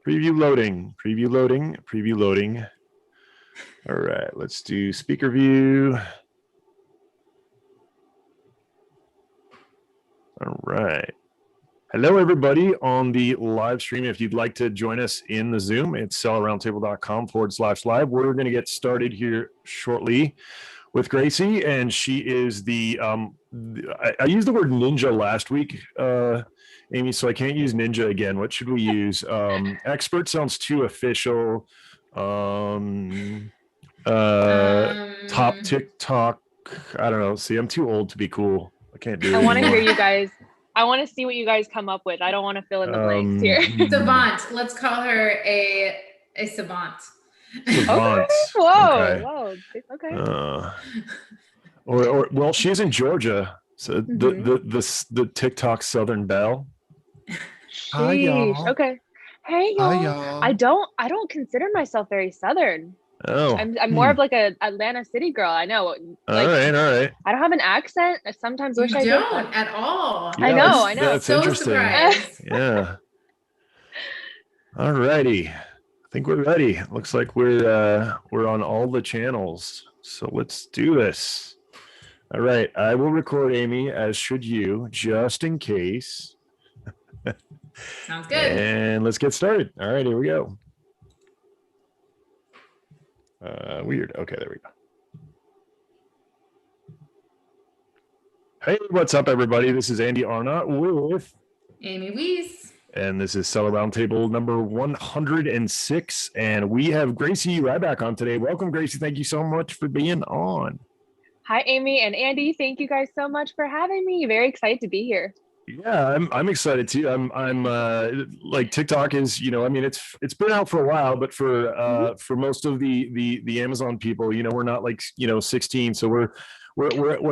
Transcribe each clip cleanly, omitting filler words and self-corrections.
Preview loading, preview loading, preview loading. All right, let's do speaker view. All right. Hello, everybody on the live stream. If you'd like to join us in the Zoom, it's sellerroundtable.com/live. We're going to get started here shortly with Gracie, and she is I used the word ninja last week, Amy, so I can't use ninja again. What should we use? Expert sounds too official. Top TikTok. I don't know. See, I'm too old to be cool. I can't do it. I want to hear you guys. I want to see what you guys come up with. I don't want to fill in the blanks here. Savant. Let's call her a savant. Savant. Okay. Whoa. Okay. Or well, she's in Georgia, so the TikTok Southern Belle. Hi, y'all. Okay. Hey, y'all. Hi, y'all. I don't consider myself very Southern. Oh, I'm more of like a Atlanta city girl. I know. Like, all right. I don't have an accent. I sometimes wish I did. Don't at all. Yeah, I know. That's so interesting. Surprised. Yeah. All righty. I think we're ready. Looks like we're on all the channels. So let's do this. All right. I will record Amy, as should you, just in case. Sounds good. And let's get started. All right, here we go. Weird. Okay, there we go. Hey, what's up, everybody? This is Andy Arnott with Amy Weiss. And this is Seller Roundtable number 106. And we have Gracie Ryback on today. Welcome, Gracie. Thank you so much for being on. Hi, Amy and Andy. Thank you guys so much for having me. Very excited to be here. Yeah, I'm excited too. I'm like TikTok is, I mean, it's been out for a while, but for most of the Amazon people, we're not like, 16. So we're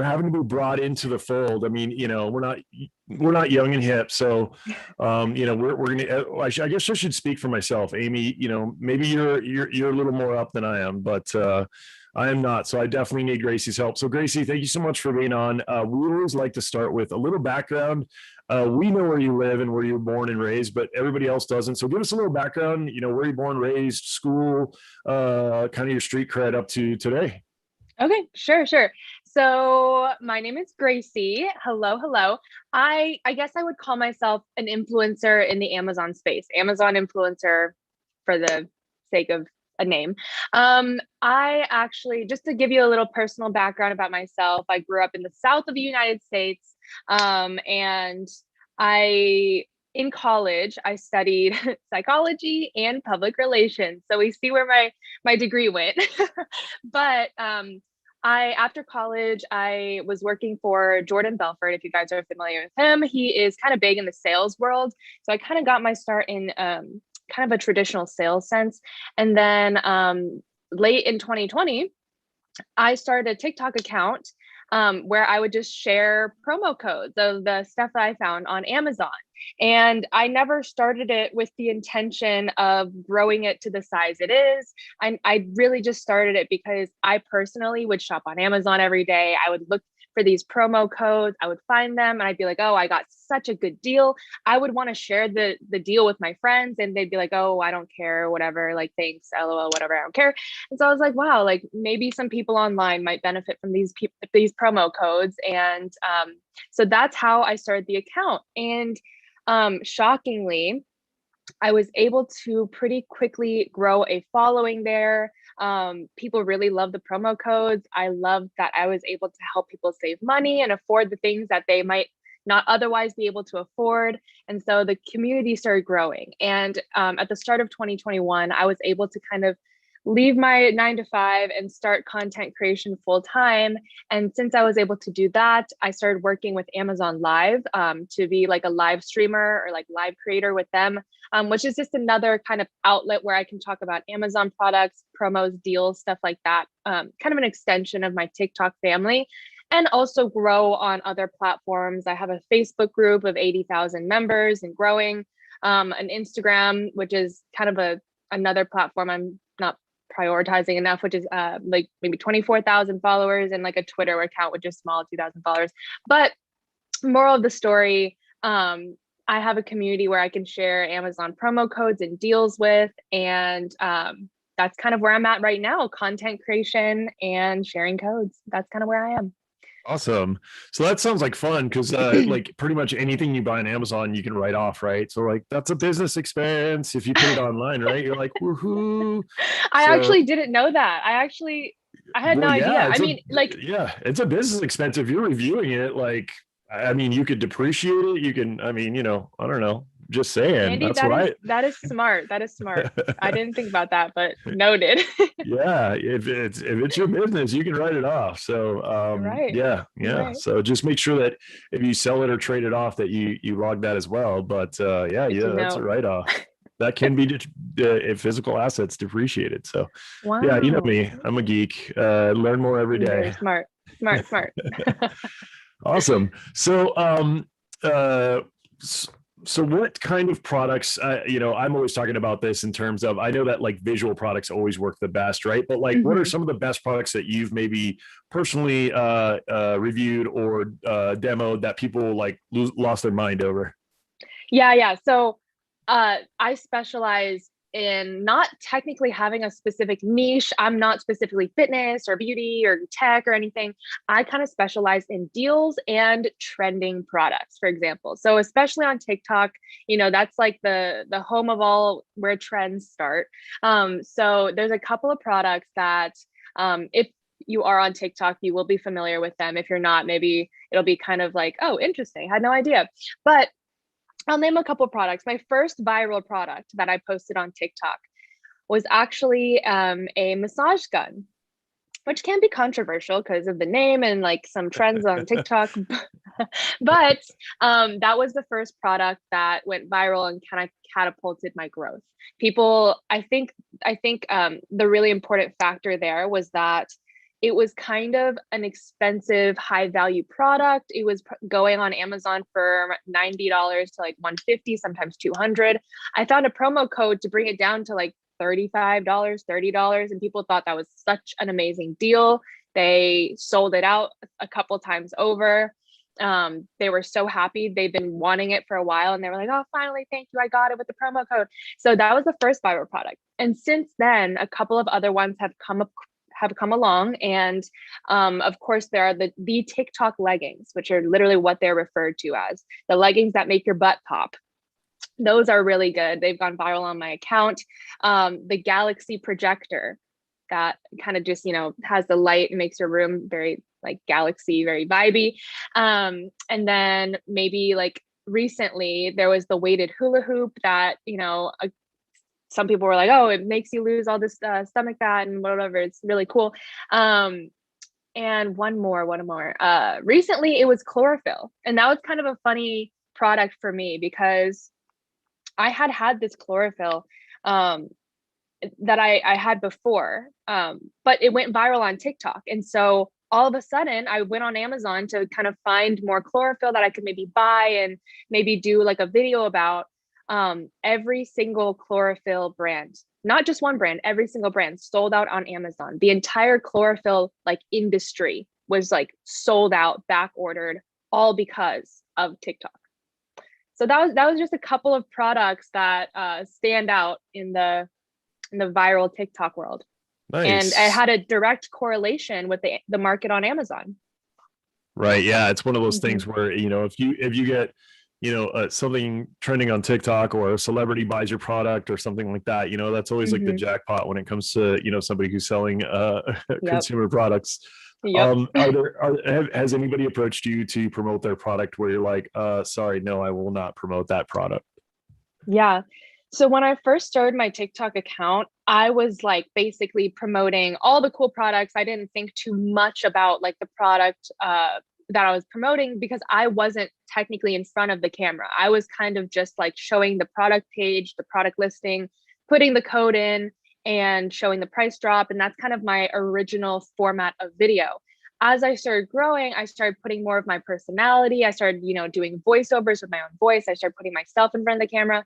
having to be brought into the fold. I mean, we're not young and hip. So, we're going to, I guess I should speak for myself, Amy, maybe you're a little more up than I am, but, I am not. So I definitely need Gracie's help. So Gracie, thank you so much for being on. We always like to start with a little background. We know where you live and where you're born and raised, but everybody else doesn't. So give us a little background, where you're born, raised, school, kind of your street cred up to today. Okay, sure. So my name is Gracie. Hello. I guess I would call myself an influencer in the Amazon space, Amazon influencer for the sake of a name. I actually, just to give you a little personal background about myself, I grew up in the South of the United States. And in college, I studied psychology and public relations. So we see where my degree went. But after college, I was working for Jordan Belfort. If you guys are familiar with him, he is kind of big in the sales world. So I kind of got my start in kind of a traditional sales sense. And then late in 2020, I started a TikTok account where I would just share promo codes of the stuff that I found on Amazon. And I never started it with the intention of growing it to the size it is. I really just started it because I personally would shop on Amazon every day. I would look for these promo codes. I would find them and I'd be like, oh, I got such a good deal. I would want to share the deal with my friends and they'd be like, oh, I don't care, whatever, like, thanks, LOL, whatever, I don't care. And so I was like, wow, like maybe some people online might benefit from these promo codes. And so that's how I started the account. And shockingly, I was able to pretty quickly grow a following there. People really love the promo codes. I love that I was able to help people save money and afford the things that they might not otherwise be able to afford. And so the community started growing. And at the start of 2021, I was able to kind of leave my 9-to-5 and start content creation full time. And since I was able to do that, I started working with Amazon Live to be like a live streamer or like live creator with them, which is just another kind of outlet where I can talk about Amazon products, promos, deals, stuff like that. Kind of an extension of my TikTok family, and also grow on other platforms. I have a Facebook group of 80,000 members and growing, an Instagram, which is kind of another platform I'm not prioritizing enough, which is like maybe 24,000 followers, and like a Twitter account, which is small, 2,000 followers. But moral of the story, I have a community where I can share Amazon promo codes and deals with, and that's kind of where I'm at right now, content creation and sharing codes. That's kind of where I am. Awesome. So that sounds like fun because like pretty much anything you buy on Amazon, you can write off, right? So like that's a business expense if you put it online, right? You're like, woohoo. I So actually didn't know that. I had no well, idea. yeah, I mean, like, yeah, it's a business expense if you're reviewing it. Like, I mean, you could depreciate it. You can, I mean, I don't know. Just saying. Andy, That's what that is smart. That is smart. I didn't think about that, but noted. Yeah, if it's your business, you can write it off. So You're right. yeah, You're yeah. right. So just make sure that if you sell it or trade it off, that you log that as well. But yeah, Good to that's a know. write-off. That can be if physical assets depreciated. So yeah, you know Wow. me, I'm a geek. Learn more every You're very day. smart. Smart. Awesome. So uh so what kind of products, I'm always talking about this in terms of, I know that like visual products always work the best, right? But like, what are Mhm. some of the best products that you've maybe personally reviewed or demoed that people like lost their mind over? Yeah. So I specialize in not technically having a specific niche. I'm not specifically fitness or beauty or tech or anything. I kind of specialize in deals and trending products, for example. So especially on TikTok, that's like the home of all where trends start. So there's a couple of products that if you are on TikTok, you will be familiar with them. If you're not, maybe it'll be kind of like, oh, interesting. I had no idea. But I'll name a couple products. My first viral product that I posted on TikTok was actually a massage gun, which can be controversial because of the name and like some trends on TikTok. But that was the first product that went viral and kind of catapulted my growth. People, I think the really important factor there was that it was kind of an expensive, high value product. It was going on Amazon for $90 to like 150, sometimes 200. I found a promo code to bring it down to like $35, $30, and people thought that was such an amazing deal. They sold it out a couple times over. They were so happy. They've been wanting it for a while, and they were like, oh, finally, thank you, I got it with the promo code. So that was the first viral product. And since then, a couple of other ones have come along, and of course there are the TikTok leggings, which are literally what they're referred to as the leggings that make your butt pop. Those are really good. They've gone viral on my account. The Galaxy projector that kind of just has the light and makes your room very like galaxy, very vibey. And then maybe like recently there was the weighted hula hoop that some people were like, oh, it makes you lose all this stomach fat and whatever. It's really cool. And one more. Recently, it was chlorophyll. And that was kind of a funny product for me because I had this chlorophyll that I had before, but it went viral on TikTok. And so all of a sudden, I went on Amazon to kind of find more chlorophyll that I could maybe buy and maybe do like a video about. Every single chlorophyll brand, not just one brand, every single brand sold out on Amazon. The entire chlorophyll like industry was like sold out, back ordered, all because of TikTok. So that was just a couple of products that stand out in the viral TikTok world. And it Nice. had a direct correlation with the market on Amazon. Right. Yeah. It's one of those Mhm. things where, if you get, something trending on TikTok or a celebrity buys your product or something like that, that's always like the Mhm. jackpot when it comes to, somebody who's selling Yep. consumer products. Yep. Has anybody approached you to promote their product where you're like, sorry, no, I will not promote that product? Yeah. So when I first started my TikTok account, I was like basically promoting all the cool products. I didn't think too much about like the product that I was promoting because I wasn't technically in front of the camera. I was kind of just like showing the product page, the product listing, putting the code in and showing the price drop. And that's kind of my original format of video. As I started growing, I started putting more of my personality. I started, doing voiceovers with my own voice. I started putting myself in front of the camera,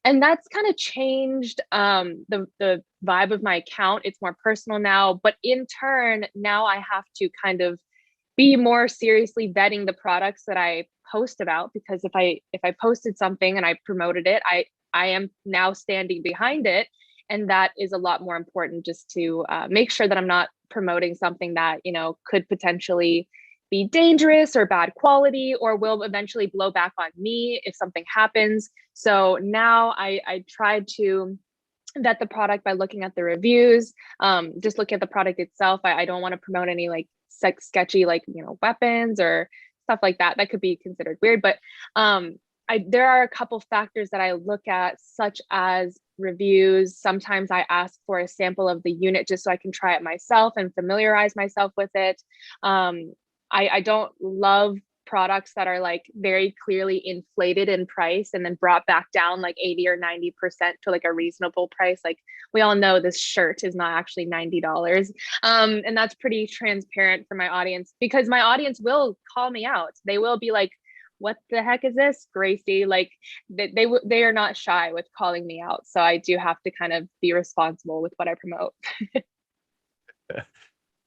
and that's kind of changed the vibe of my account. It's more personal now, but in turn, now I have to kind of be more seriously vetting the products that I post about, because if I posted something and I promoted it, I am now standing behind it. And that is a lot more important, just to make sure that I'm not promoting something that, you know, could potentially be dangerous or bad quality, or will eventually blow back on me if something happens. So now I try to vet the product by looking at the reviews, just look at the product itself. I don't want to promote any like sketchy, like, you know, weapons or stuff like that. That could be considered weird, but there are a couple factors that I look at, such as reviews. Sometimes I ask for a sample of the unit just so I can try it myself and familiarize myself with it. I don't love products that are like very clearly inflated in price and then brought back down like 80 or 90% to like a reasonable price. Like, we all know this shirt is not actually $90. And that's pretty transparent for my audience, because my audience will call me out. They will be like, what the heck is this, Gracie? Like, they are not shy with calling me out. So I do have to kind of be responsible with what I promote.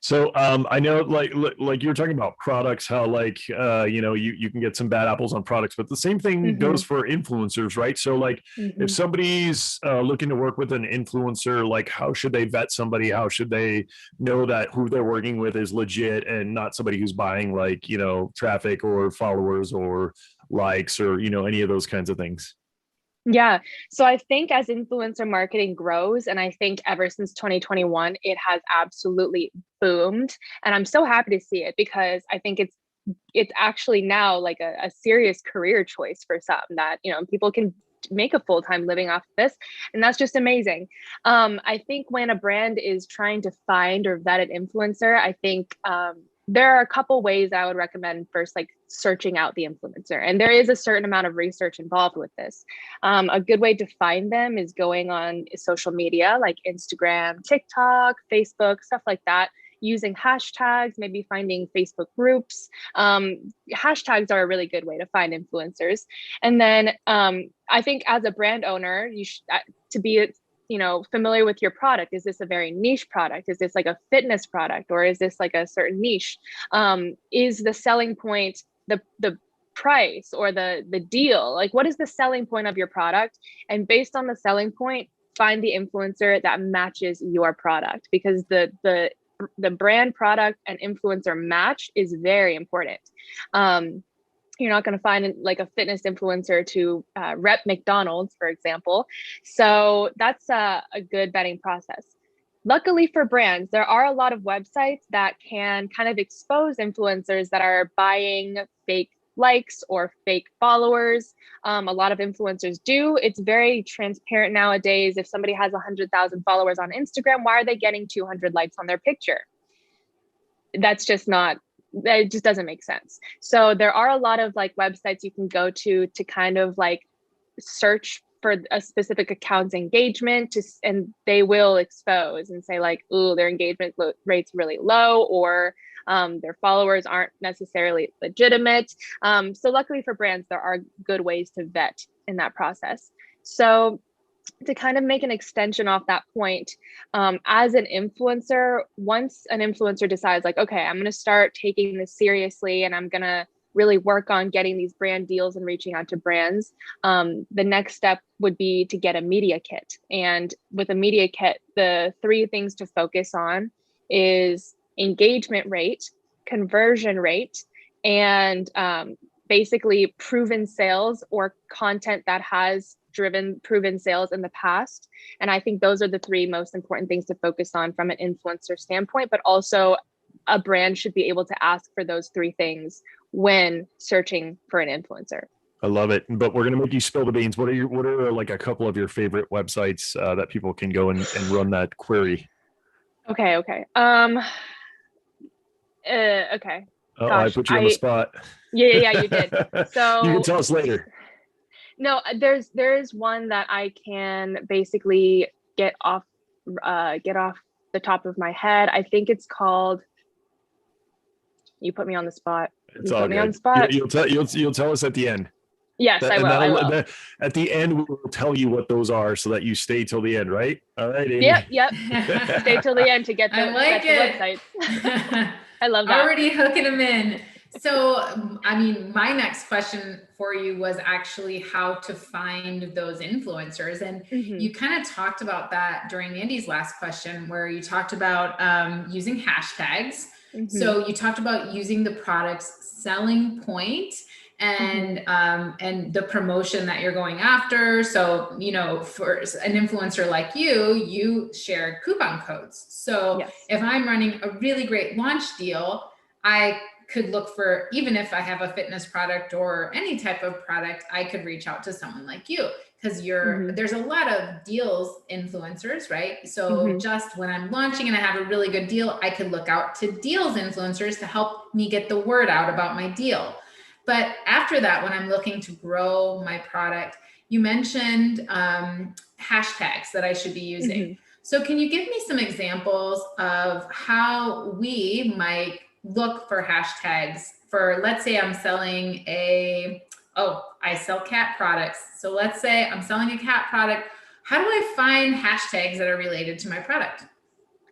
So I know like you were talking about products, how like you know, you can get some bad apples on products, but the same thing goes for influencers, right? So like if somebody's looking to work with an influencer, like how should they vet somebody? How should they know that who they're working with is legit and not somebody who's buying like, you know, traffic or followers or likes or, you know, any of those kinds of things? Yeah. So I think as influencer marketing grows, and I think ever since 2021, it has absolutely boomed. And I'm so happy to see it, because I think it's actually now like a serious career choice for some, that, you know, people can make a full-time living off of this. And that's just amazing. I think when a brand is trying to find or vet an influencer, I think there are a couple ways I would recommend. First, like searching out the influencer. And there is a certain amount of research involved with this. A good way to find them is going on social media like Instagram, TikTok, Facebook, stuff like that, using hashtags, maybe finding Facebook groups. Hashtags are a really good way to find influencers. And then I think as a brand owner, you should to be, you know, familiar with your product. Is this a very niche product? Is this like a fitness product, or is this like a certain niche? Is the selling point the price or the deal? Like, what is the selling point of your product? And based on the selling point, find the influencer that matches your product, because the brand, product, and influencer match is very important. You're not going to find like a fitness influencer to rep McDonald's, for example. So that's a good vetting process. Luckily for brands, there are a lot of websites that can kind of expose influencers that are buying fake likes or fake followers. A lot of influencers do. It's very transparent nowadays. If somebody has 100,000 followers on Instagram, why are they getting 200 likes on their picture? That's just not, it just doesn't make sense. So there are a lot of like websites you can go to kind of like search for a specific account's engagement, and they will expose and say like, ooh, their engagement rate's really low, or their followers aren't necessarily legitimate. So luckily for brands, there are good ways to vet in that process. So to kind of make an extension off that point, as an influencer, once an influencer decides like, okay, I'm going to start taking this seriously and I'm going to really work on getting these brand deals and reaching out to brands, the next step would be to get a media kit. And with a media kit, the three things to focus on is engagement rate, conversion rate, and basically proven sales or content that has driven proven sales in the past. And I think those are the three most important things to focus on from an influencer standpoint, but also a brand should be able to ask for those three things when searching for an influencer. I love it. But we're going to make you spill the beans. What are like a couple of your favorite websites that people can go and run that query? Okay. Okay. Oh, Gosh, I put you on the spot. Yeah, you did. So you can tell us later. No, there's one that I can basically get off the top of my head. I think it's called. You put me on the spot. It's all good. You'll tell us at the end. Yes, I will. At the end, we'll tell you what those are so that you stay till the end, right? All right, Amy. Yep. Stay till the end to get the, I like the website. I love that. Already hooking them in. So, I mean, my next question for you was actually how to find those influencers. And Mhm. you kind of talked about that during Andy's last question, where you talked about using hashtags. Mhm. So you talked about using the product's selling point Mhm. and the promotion that you're going after. So, you know, for an influencer like you share coupon codes. So Yes. if I'm running a really great launch deal, I could look for, even if I have a fitness product or any type of product, I could reach out to someone like you, because Mhm. there's a lot of deals influencers, right? So Mhm. just when I'm launching and I have a really good deal, I could look out to deals influencers to help me get the word out about my deal. But after that, when I'm looking to grow my product, you mentioned hashtags that I should be using. Mhm. So can you give me some examples of how we might look for hashtags for, let's say I'm selling I sell cat products. So let's say I'm selling a cat product. How do I find hashtags that are related to my product?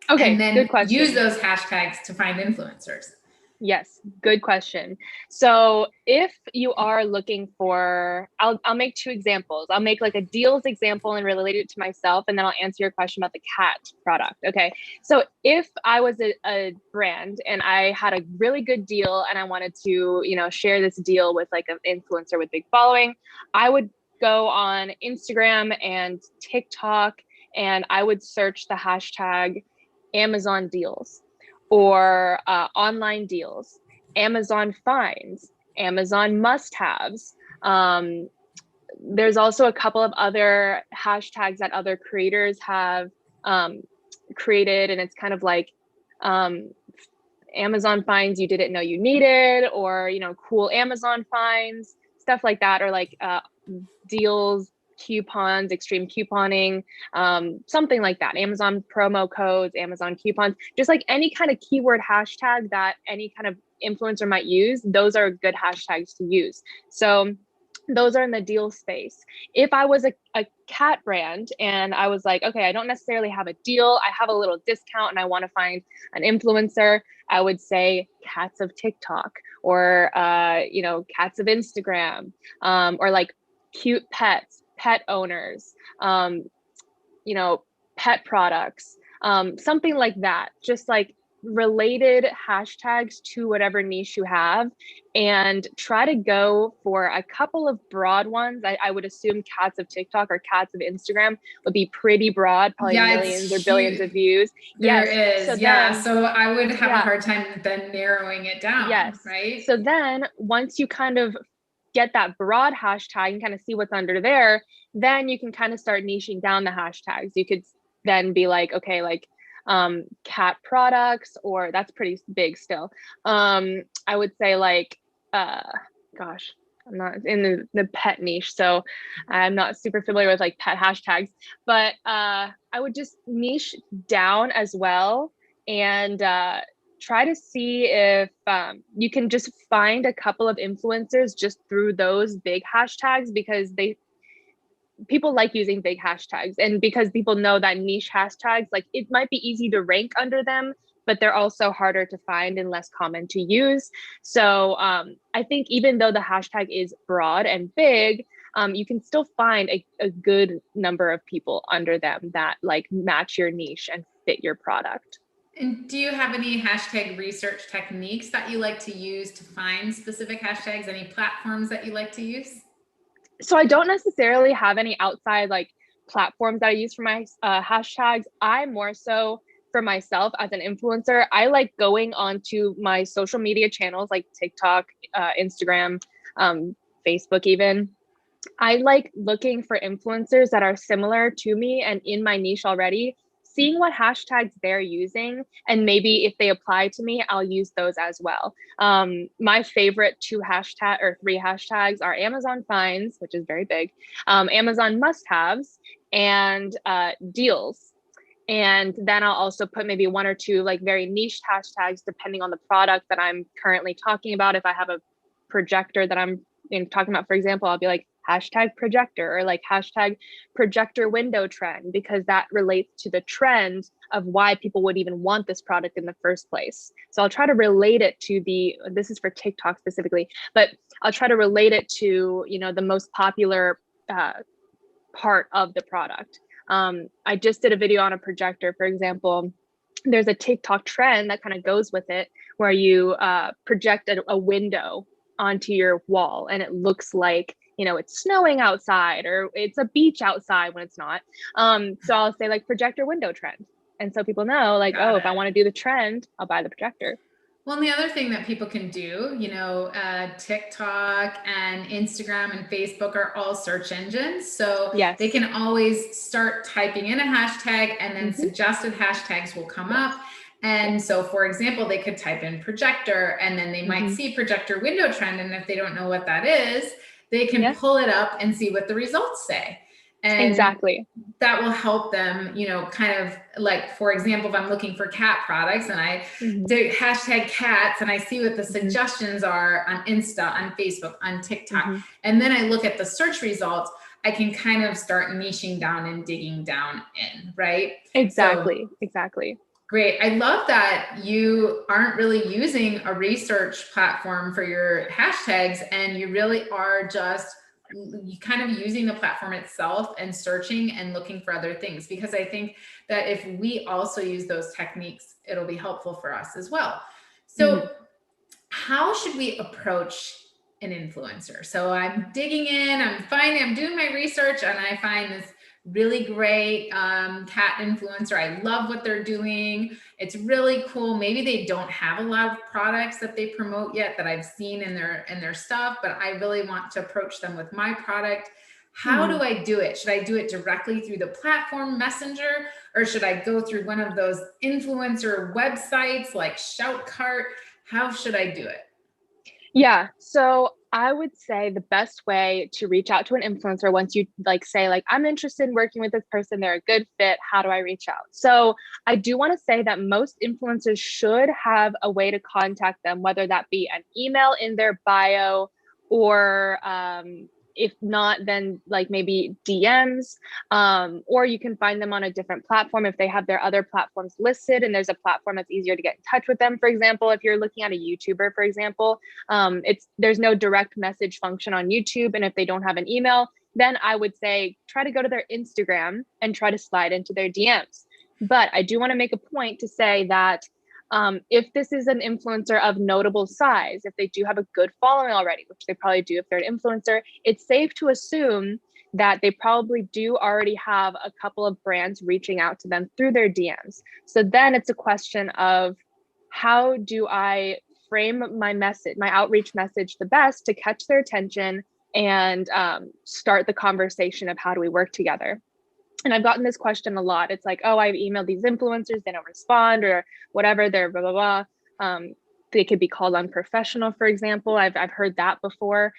And Okay, good then use question. those hashtags to find influencers. Yes, good question. So if you are looking for, I'll make two examples. I'll make like a deals example and relate it to myself, and then I'll answer your question about the cat product. Okay. So if I was a brand and I had a really good deal and I wanted to, share this deal with like an influencer with big following, I would go on Instagram and TikTok and I would search the hashtag Amazon deals or online deals, Amazon finds, Amazon must-haves. There's also a couple of other hashtags that other creators have created, and it's kind of like um, Amazon finds you didn't know you needed, or cool Amazon finds, stuff like that, or like deals, coupons, extreme couponing, something like that. Amazon promo codes, Amazon coupons, just like any kind of keyword hashtag that any kind of influencer might use, those are good hashtags to use. So those are in the deal space. If I was a cat brand and I was like, okay, I don't necessarily have a deal, I have a little discount and I want to find an influencer, I would say cats of TikTok or, cats of Instagram, or like cute pets, pet owners, you know, pet products, something like that. Just like related hashtags to whatever niche you have, and try to go for a couple of broad ones. I would assume cats of TikTok or cats of Instagram would be pretty broad, probably Yeah, millions or it's billions of huge. views. There Yes. So is. Yeah. then, So I would have a yeah, hard time then narrowing it down, yes. right? So then once you kind of get that broad hashtag and kind of see what's under there, then you can kind of start niching down the hashtags. You could then be like, okay, like cat products, or that's pretty big still. I would say like gosh, I'm not in the pet niche, so I'm not super familiar with like pet hashtags, but I would just niche down as well, and try to see if you can just find a couple of influencers just through those big hashtags, because people like using big hashtags, and because people know that niche hashtags, like it might be easy to rank under them, but they're also harder to find and less common to use. So I think even though the hashtag is broad and big, you can still find a good number of people under them that like match your niche and fit your product. And do you have any hashtag research techniques that you like to use to find specific hashtags? Any platforms that you like to use? So I don't necessarily have any outside like platforms that I use for my hashtags. I more so, for myself as an influencer, I like going onto my social media channels like TikTok, Instagram, um, Facebook even. I like looking for influencers that are similar to me and in my niche already, seeing what hashtags they're using, and maybe if they apply to me, I'll use those as well. My favorite three hashtags are Amazon finds, which is very big, Amazon must-haves, and deals. And then I'll also put maybe one or two like very niche hashtags depending on the product that I'm currently talking about. If I have a projector that I'm talking about, for example, I'll be like hashtag projector, or like hashtag projector window trend, because that relates to the trend of why people would even want this product in the first place. So I'll try to relate it to this is for TikTok specifically, but I'll try to relate it to, the most popular part of the product. I just did a video on a projector, for example. There's a TikTok trend that kind of goes with it, where you project a window onto your wall and it looks like, it's snowing outside or it's a beach outside when it's not. So I'll say like projector window trend. And so people know like, if I want to do the trend, I'll buy the projector. Well, and the other thing that people can do, TikTok and Instagram and Facebook are all search engines. So yes, they can always start typing in a hashtag, and then suggested hashtags will come up. And so, for example, they could type in projector, and then they might see projector window trend. And if they don't know what that is, they can pull it up and see what the results say. And exactly. That will help them, kind of like, for example, if I'm looking for cat products and I do hashtag cats and I see what the suggestions are on Insta, on Facebook, on TikTok, and then I look at the search results, I can kind of start niching down and digging down in, right? Exactly. Great. I love that you aren't really using a research platform for your hashtags, and you really are just kind of using the platform itself and searching and looking for other things, because I think that if we also use those techniques, it'll be helpful for us as well. So how should we approach an influencer? So I'm digging in, I'm doing my research, and I find this really great cat influencer. I love what they're doing. It's really cool. Maybe they don't have a lot of products that they promote yet that I've seen in their stuff, but I really want to approach them with my product. How do I do it? Should I do it directly through the platform Messenger, or should I go through one of those influencer websites like Shoutcart? How should I do it? Yeah. So I would say the best way to reach out to an influencer, once you say I'm interested in working with this person, they're a good fit, how do I reach out? So I do want to say that most influencers should have a way to contact them, whether that be an email in their bio, or if not, then maybe DMs, or you can find them on a different platform if they have their other platforms listed and there's a platform that's easier to get in touch with them. For example, if you're looking at a YouTuber, for example, there's no direct message function on YouTube. And if they don't have an email, then I would say try to go to their Instagram and try to slide into their DMs. But I do want to make a point to say that if this is an influencer of notable size, if they do have a good following already, which they probably do if they're an influencer, it's safe to assume that they probably do already have a couple of brands reaching out to them through their DMs. So then it's a question of, how do I frame my message, my outreach message the best to catch their attention and start the conversation of how do we work together? And I've gotten this question a lot. It's like, I've emailed these influencers, they don't respond, or whatever, they're blah, blah, blah. They could be called unprofessional, for example. I've heard that before.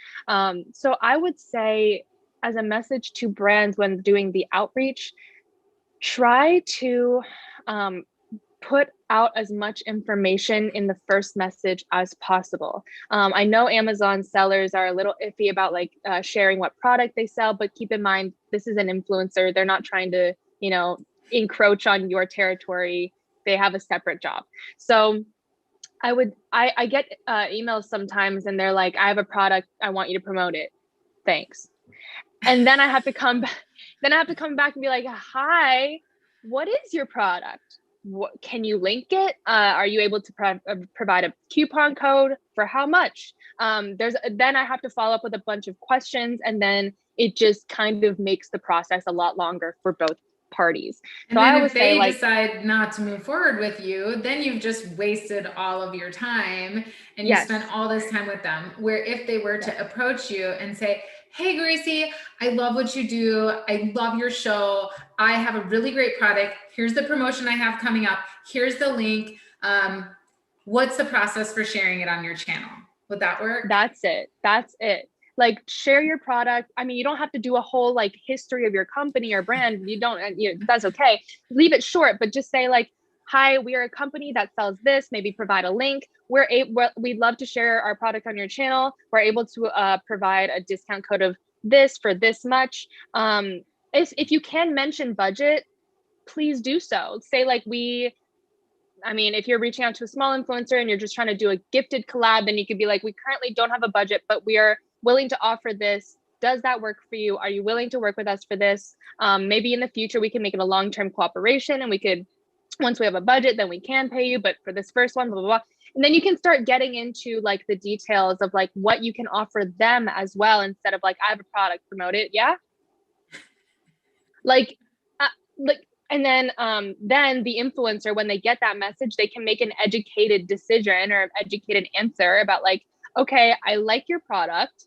So I would say, as a message to brands when doing the outreach, try to put out as much information in the first message as possible. I know Amazon sellers are a little iffy about sharing what product they sell, but keep in mind, this is an influencer. They're not trying to, encroach on your territory. They have a separate job. So I get emails sometimes and they're like, I have a product, I want you to promote it. Thanks. And then I have to come back. Then I have to come back and be like, hi, what is your product? What, can you link it? Are you able to provide a coupon code for how much? Then I have to follow up with a bunch of questions, and then it just kind of makes the process a lot longer for both parties. And so then if they decide not to move forward with you, then you've just wasted all of your time and you spent all this time with them. Where if they were to approach you and say, hey, Gracie, I love what you do. I love your show. I have a really great product. Here's the promotion I have coming up. Here's the link. What's the process for sharing it on your channel? Would that work? That's it. Share your product. I mean, you don't have to do a whole history of your company or brand. You don't, that's okay. Leave it short, but just say hi, we are a company that sells this, maybe provide a link. We'd love to share our product on your channel. We're able to provide a discount code of this for this much. If you can mention budget, please do so. Say like if you're reaching out to a small influencer and you're just trying to do a gifted collab, then you could be like, we currently don't have a budget, but we are willing to offer this. Does that work for you? Are you willing to work with us for this? Maybe in the future, we can make it a long-term cooperation, and we could, once we have a budget, then we can pay you. But for this first one, blah, blah, blah. And then you can start getting into like the details of like what you can offer them as well, instead of like, I have a product, promote it. Yeah. And then the influencer, when they get that message, they can make an educated decision or an educated answer about like, okay, I like your product.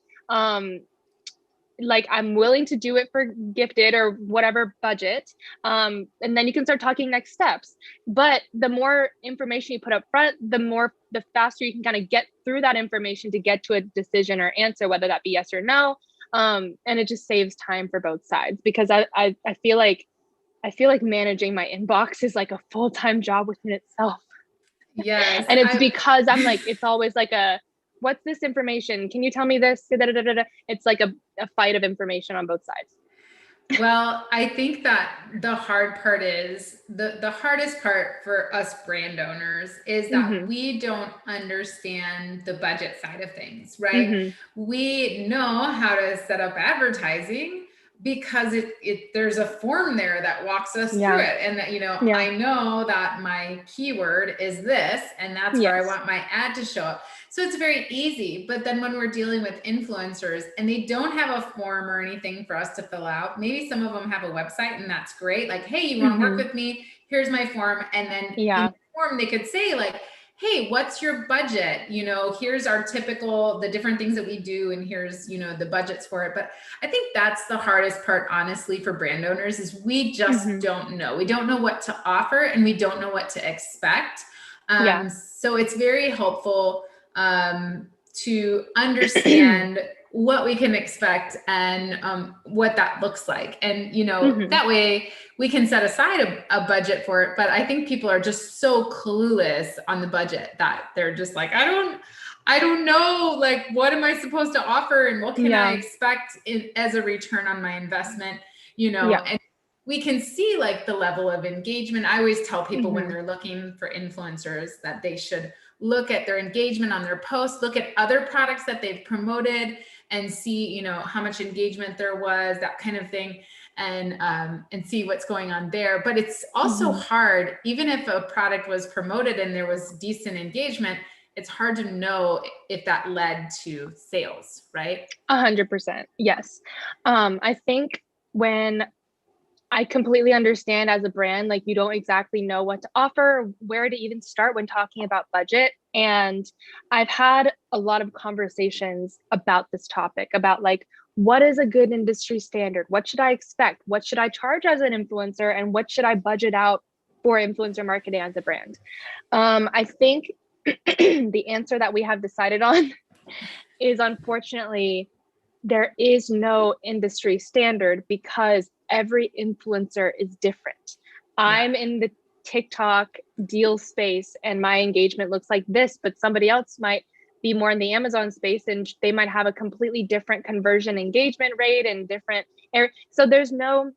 Like I'm willing to do it for gifted or whatever budget. And then you can start talking next steps. But the more information you put up front, the faster you can kind of get through that information to get to a decision or answer, whether that be yes or no. And it just saves time for both sides, because I feel like managing my inbox is like a full-time job within itself. Yes. And it's because I'm like, it's always like what's this information? Can you tell me this? It's like a fight of information on both sides. Well, I think that the hard part is the hardest part for us brand owners is that we don't understand the budget side of things, right? We know how to set up advertising because there's a form there that walks us through it. And that, I know that my keyword is this, and that's where I want my ad to show up. So it's very easy. But then when we're dealing with influencers and they don't have a form or anything for us to fill out, maybe some of them have a website, and that's great. Like, hey, you want to work with me? Here's my form. And then in the form, they could say like, hey, what's your budget? Here's our the different things that we do. And here's, the budgets for it. But I think that's the hardest part, honestly, for brand owners is we just don't know. We don't know what to offer, and we don't know what to expect. So it's very helpful to understand what we can expect and what that looks like. And, that way we can set aside a budget for it. But I think people are just so clueless on the budget that they're just like, I don't know, like, what am I supposed to offer? And what can I expect as a return on my investment, and we can see like the level of engagement. I always tell people when they're looking for influencers that they should look at their engagement on their posts, look at other products that they've promoted and see, how much engagement there was, that kind of thing, and see what's going on there. But it's also hard, even if a product was promoted and there was decent engagement, it's hard to know if that led to sales, right? 100%. Yes. I think when I completely understand as a brand, like you don't exactly know what to offer, where to even start when talking about budget. And I've had a lot of conversations about this topic, about like, what is a good industry standard? What should I expect? What should I charge as an influencer? And what should I budget out for influencer marketing as a brand? I think the answer that we have decided on is, unfortunately, there is no industry standard because every influencer is different. I'm in the TikTok deal space and my engagement looks like this, but somebody else might be more in the Amazon space and they might have a completely different conversion engagement rate and different. So there's no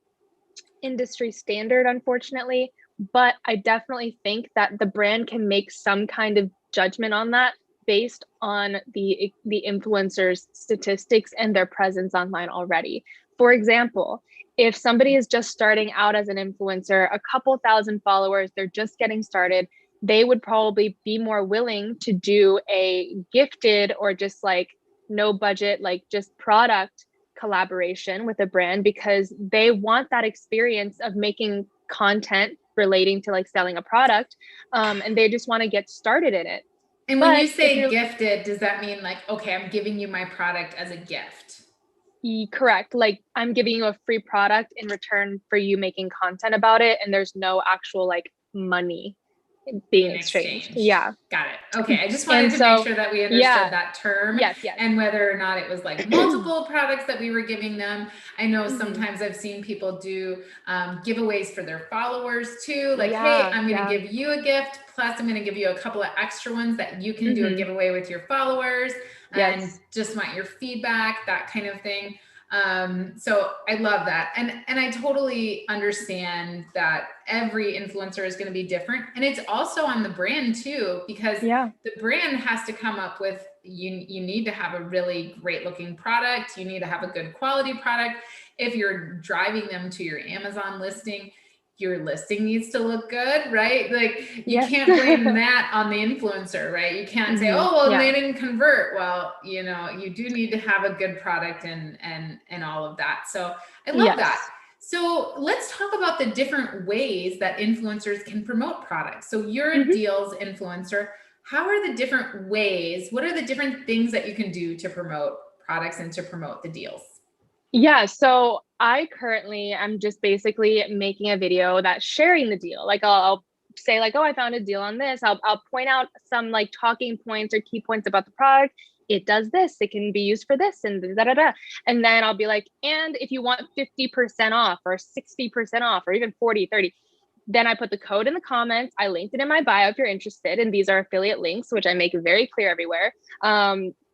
industry standard, unfortunately, but I definitely think that the brand can make some kind of judgment on that based on the influencers' statistics and their presence online already. For example, if somebody is just starting out as an influencer, a couple thousand followers, they're just getting started, they would probably be more willing to do a gifted or just like no budget, like just product collaboration with a brand because they want that experience of making content relating to like selling a product, and they just want to get started in it. And when you say gifted, does that mean like, okay, I'm giving you my product as a gift? Correct. Like I'm giving you a free product in return for you making content about it. And there's no actual like money being exchanged. Yeah. Got it. Okay. I just wanted to make sure that we understood that term. Yes. And whether or not it was like multiple products that we were giving them. I know sometimes I've seen people do giveaways for their followers too. Like, hey, I'm going to give you a gift. Plus I'm going to give you a couple of extra ones that you can do a giveaway with your followers and just want your feedback, that kind of thing. So I love that. And I totally understand that every influencer is going to be different. And it's also on the brand too, because Yeah. the brand has to come up with, you need to have a really great looking product. You need to have a good quality product. If you're driving them to your Amazon listing, your listing needs to look good, right? Like you can't blame that on the influencer, right? You can't say, oh, well, they didn't convert. Well, you know, you do need to have a good product and all of that. So I love that. So let's talk about the different ways that influencers can promote products. So you're a deals influencer. How are the different ways? What are the different things that you can do to promote products and to promote the deals? Yeah, so I currently am just basically making a video that's sharing the deal. Like I'll say like, oh, I found a deal on this. I'll point out some like talking points or key points about the product. It does this, it can be used for this and da da da. And then I'll be like, and if you want 50% off or 60% off or even 40, 30, then I put the code in the comments. I linked it in my bio if you're interested. And these are affiliate links, which I make very clear everywhere.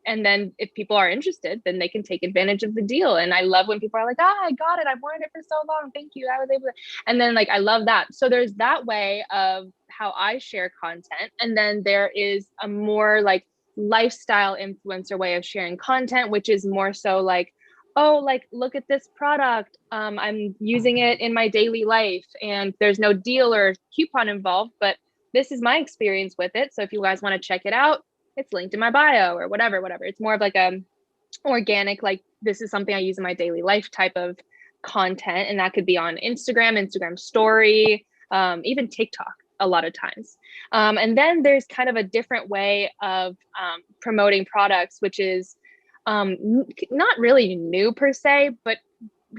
And then if people are interested, then they can take advantage of the deal. And I love when people are like, I got it. I've wanted it for so long. Thank you. I was able to. And then like, I love that. So there's that way of how I share content. And then there is a more like lifestyle influencer way of sharing content, which is more so like, oh, like, look at this product. I'm using it in my daily life and there's no deal or coupon involved, but this is my experience with it. So if you guys want to check it out, it's linked in my bio or whatever. It's more of like a organic, like this is something I use in my daily life type of content. And that could be on Instagram story, even TikTok a lot of times. And then there's kind of a different way of promoting products, which is not really new per se, but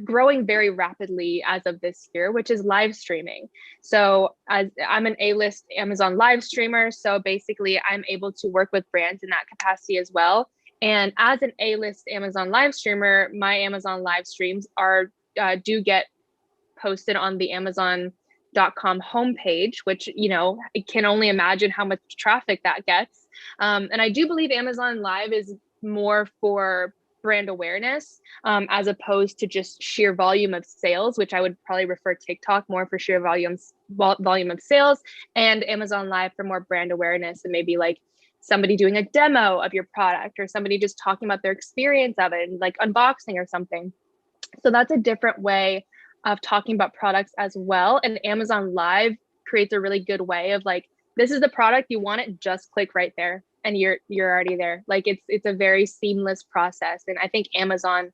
growing very rapidly as of this year, which is live streaming. So as I'm an A-list Amazon live streamer, so basically I'm able to work with brands in that capacity as well. And as an A-list Amazon live streamer, my Amazon live streams are do get posted on the Amazon.com homepage, which, you know, I can only imagine how much traffic that gets. And I do believe Amazon Live is more for brand awareness as opposed to just sheer volume of sales, which I would probably refer TikTok more for sheer volume of sales, and Amazon Live for more brand awareness and maybe like somebody doing a demo of your product or somebody just talking about their experience of it and like unboxing or something. So that's a different way of talking about products as well. And Amazon Live creates a really good way of like, this is the product, you want it, just click right there and you're already there. Like it's a very seamless process. And I think Amazon,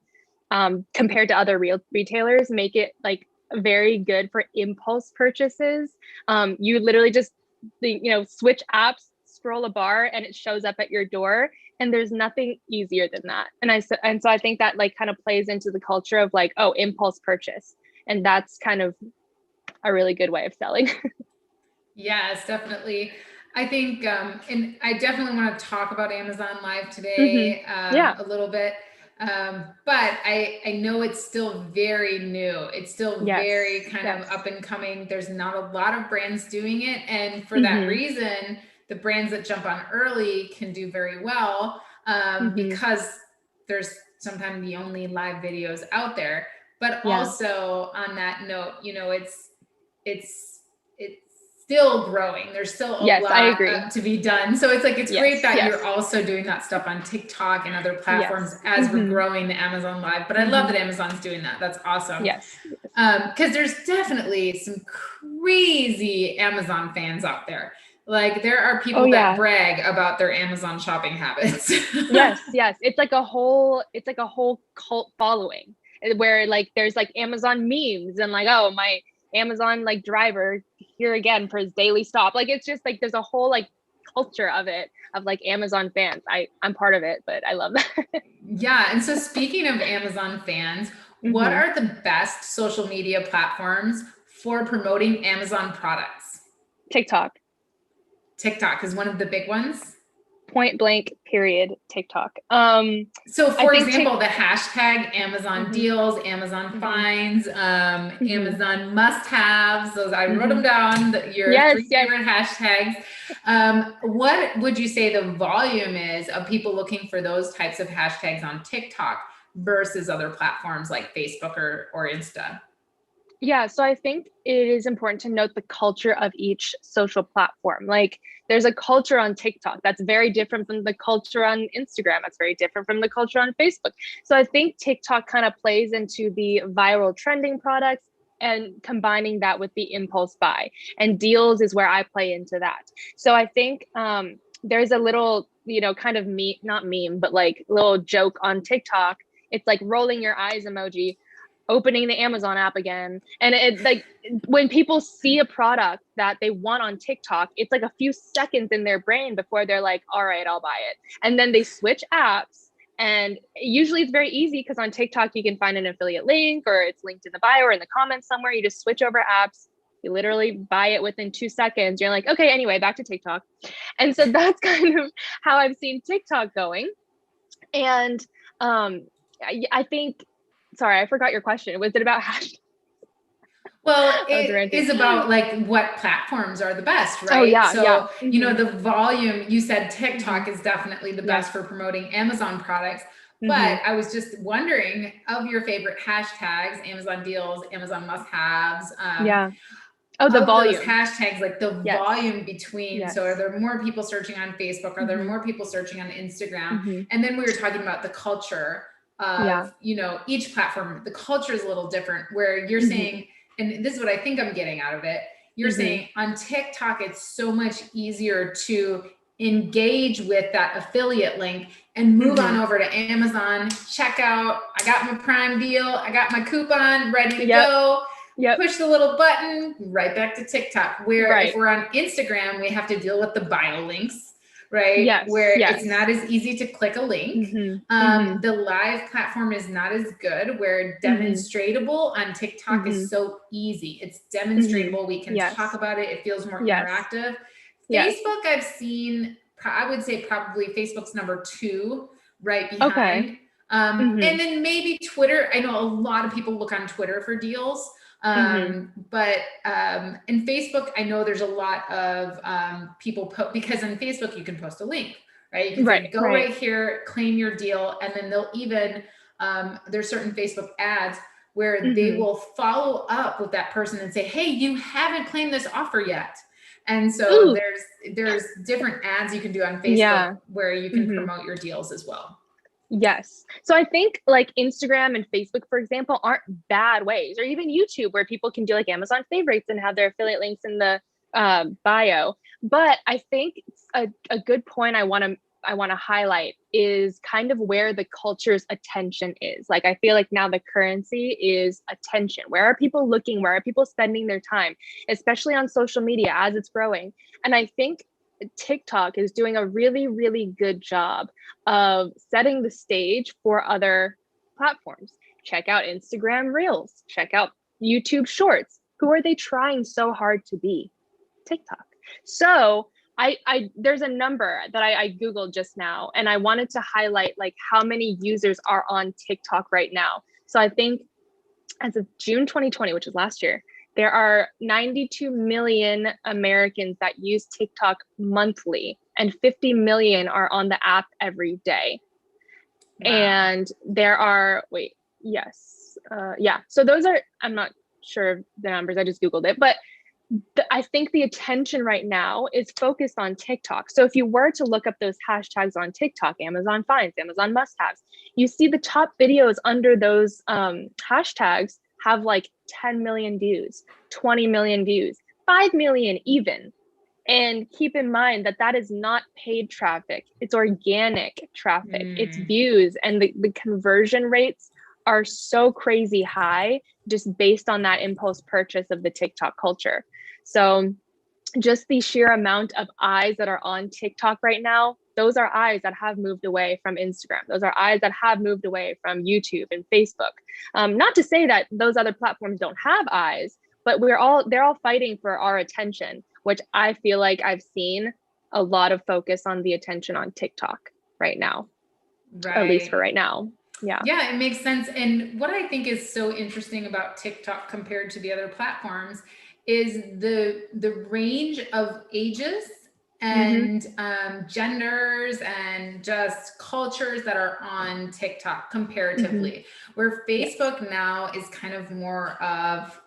compared to other retailers, make it like very good for impulse purchases. You literally just, switch apps, scroll a bar and it shows up at your door. And there's nothing easier than that. And so I think that like kind of plays into the culture of like, oh, impulse purchase. And that's kind of a really good way of selling. Yes, definitely. I think, and I definitely want to talk about Amazon Live today a little bit. But I know it's still very new. It's still very kind of up and coming. There's not a lot of brands doing it. And for that reason, the brands that jump on early can do very well because there's sometimes the only live videos out there. But also on that note, it's still growing. There's still a lot to be done. So it's like, it's great that you're also doing that stuff on TikTok and other platforms as we're growing the Amazon Live. But I love that Amazon's doing that. That's awesome. Because there's definitely some crazy Amazon fans out there. Like there are people that brag about their Amazon shopping habits. Yes. It's like a whole cult following where like there's like Amazon memes and like, oh, my Amazon like driver here again for his daily stop. Like it's just like there's a whole like culture of it, of like Amazon fans. I'm part of it, but I love that. Yeah. And so speaking of Amazon fans, what are the best social media platforms for promoting Amazon products? TikTok is one of the big ones. Point blank, period, TikTok. So for example, the hashtag Amazon deals, Amazon finds, Amazon must-haves, those I wrote them down, your three favorite hashtags. What would you say the volume is of people looking for those types of hashtags on TikTok versus other platforms like Facebook or Insta? Yeah, so I think it is important to note the culture of each social platform. Like there's a culture on TikTok that's very different from the culture on Instagram. That's very different from the culture on Facebook. So I think TikTok kind of plays into the viral trending products and combining that with the impulse buy. And deals is where I play into that. So I think there's a little, kind of not meme, but like little joke on TikTok. It's like rolling your eyes emoji, opening the Amazon app again. And it like when people see a product that they want on TikTok, it's like a few seconds in their brain before they're like, all right, I'll buy it. And then they switch apps. And usually it's very easy because on TikTok, you can find an affiliate link or it's linked in the bio or in the comments somewhere. You just switch over apps. You literally buy it within 2 seconds. You're like, okay, anyway, back to TikTok. And so that's kind of how I've seen TikTok going. And I think, sorry, I forgot your question. Was it about hashtags? Well, it is about like what platforms are the best, right? Oh, yeah. So, yeah. The volume, you said TikTok is definitely the best for promoting Amazon products. But I was just wondering, of your favorite hashtags, Amazon deals, Amazon must-haves. Oh, the volume. Those hashtags, like the volume between. So are there more people searching on Facebook? Are there more people searching on Instagram? And then we were talking about the culture of, each platform. The culture is a little different where you're saying, and this is what I think I'm getting out of it. You're saying on TikTok, it's so much easier to engage with that affiliate link and move on over to Amazon, check out, I got my Prime deal, I got my coupon ready to go. Push the little button, right back to TikTok. Where if we're on Instagram, we have to deal with the bio links, right? Where it's not as easy to click a link. The live platform is not as good, where demonstratable on TikTok is so easy. It's demonstratable. We can talk about it. It feels more interactive. Facebook, I've seen, I would say probably Facebook's number 2 right behind. And then maybe Twitter. I know a lot of people look on Twitter for deals. But in Facebook, I know there's a lot of people because on Facebook you can post a link, right? You can say, go right here, claim your deal, and then they'll even there's certain Facebook ads where they will follow up with that person and say, hey, you haven't claimed this offer yet. And so there's different ads you can do on Facebook where you can promote your deals as well. Yes. So I think like Instagram and Facebook, for example, aren't bad ways, or even YouTube where people can do like Amazon favorites and have their affiliate links in the bio. But I think a good point I want to highlight is kind of where the culture's attention is. Like, I feel like now the currency is attention. Where are people looking? Where are people spending their time, especially on social media as it's growing? And I think TikTok is doing a really, really good job of setting the stage for other platforms. Check out Instagram Reels, check out YouTube Shorts. Who are they trying so hard to be? TikTok. So there's a number that I Googled just now, and I wanted to highlight like how many users are on TikTok right now. So I think as of June 2020, which is last year, there are 92 million Americans that use TikTok monthly, and 50 million are on the app every day. Wow. And there are, so those are, I'm not sure of the numbers, I just Googled it, but I think the attention right now is focused on TikTok. So if you were to look up those hashtags on TikTok, Amazon finds, Amazon must-haves, you see the top videos under those hashtags have like 10 million views, 20 million views, 5 million even. And keep in mind that that is not paid traffic. It's organic traffic. It's views, and the conversion rates are so crazy high just based on that impulse purchase of the TikTok culture. So just the sheer amount of eyes that are on TikTok right now, those are eyes that have moved away from Instagram. Those are eyes that have moved away from YouTube and Facebook. Not to say that those other platforms don't have eyes, but they're all fighting for our attention, which I feel like I've seen a lot of focus on the attention on TikTok right now, at least for right now. Yeah, it makes sense. And what I think is so interesting about TikTok compared to the other platforms is the range of ages and genders and just cultures that are on TikTok comparatively, where Facebook now is kind of more of,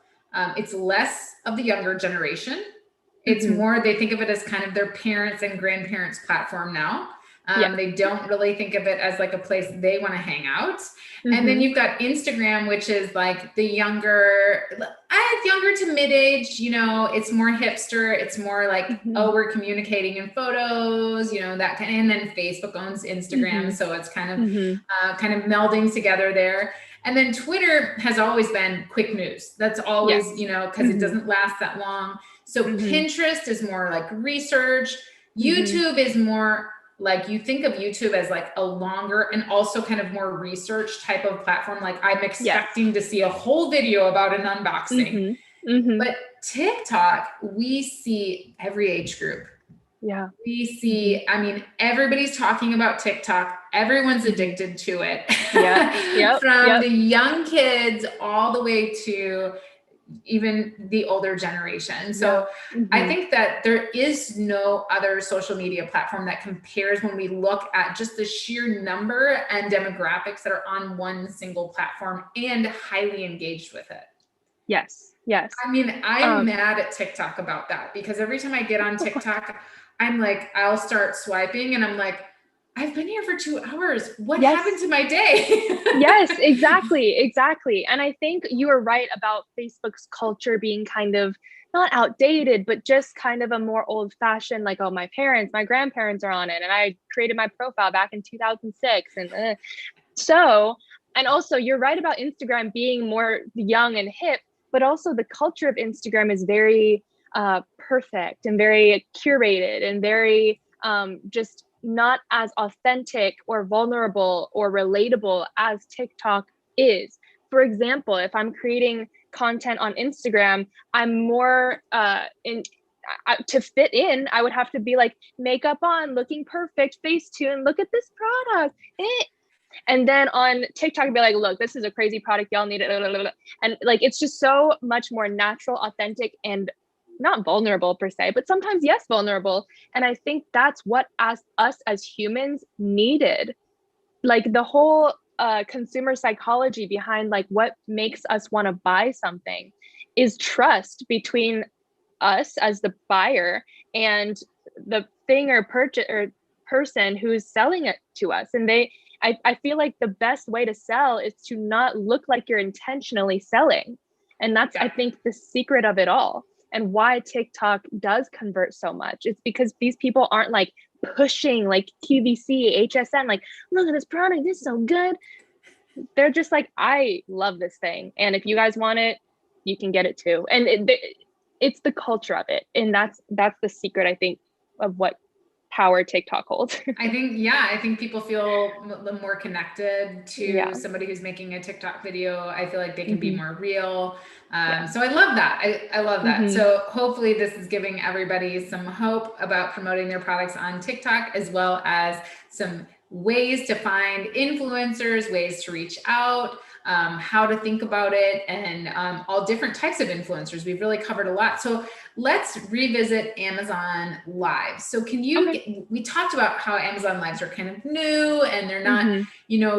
it's less of the younger generation. It's more, they think of it as kind of their parents' and grandparents' platform now. They don't really think of it as like a place they want to hang out. And then you've got Instagram, which is like the younger to mid-age, you know, it's more hipster. It's more like, oh, we're communicating in photos, you know, that kind of, and then Facebook owns Instagram. So it's kind of melding together there. And then Twitter has always been quick news. That's always, you know, because it doesn't last that long. So Pinterest is more like research. YouTube is more like, you think of YouTube as like a longer and also kind of more research type of platform. Like I'm expecting to see a whole video about an unboxing. But TikTok, we see every age group. Yeah. We see, I mean, everybody's talking about TikTok. Everyone's addicted to it. From the young kids all the way to even the older generation. So I think that there is no other social media platform that compares when we look at just the sheer number and demographics that are on one single platform and highly engaged with it. Yes. I mean, I'm mad at TikTok about that, because every time I get on TikTok, I'm like, I'll start swiping and I'm like, I've been here for 2 hours. What happened to my day? Yes, exactly. And I think you are right about Facebook's culture being kind of not outdated, but just kind of a more old fashioned, like, oh, my parents, my grandparents are on it. And I created my profile back in 2006. And and also you're right about Instagram being more young and hip, but also the culture of Instagram is very perfect and very curated and very just not as authentic or vulnerable or relatable as TikTok is. For example, if I'm creating content on Instagram, I'm more to fit in, I would have to be like makeup on, looking perfect, Facetune, look at this product. And then on TikTok, I'd be like, look, this is a crazy product. Y'all need it. And like, it's just so much more natural, authentic, and not vulnerable per se, but sometimes yes, vulnerable. And I think that's what us as humans needed. Like the whole consumer psychology behind like what makes us want to buy something is trust between us as the buyer and the thing or purchase or person who's selling it to us. And I feel like the best way to sell is to not look like you're intentionally selling. And that's, I think, the secret of it all. And why TikTok does convert so much. It's because these people aren't like pushing like QVC, HSN, like, look at this product, this is so good. They're just like, I love this thing. And if you guys want it, you can get it too. And it's the culture of it. And that's the secret, I think, of what power TikTok holds. I think people feel more connected to somebody who's making a TikTok video. I feel like they can be more real. So I love that. I love that. So hopefully this is giving everybody some hope about promoting their products on TikTok, as well as some ways to find influencers, ways to reach out, how to think about it, and all different types of influencers. We've really covered a lot. So let's revisit Amazon Live. So can you, we talked about how Amazon Lives are kind of new and they're not,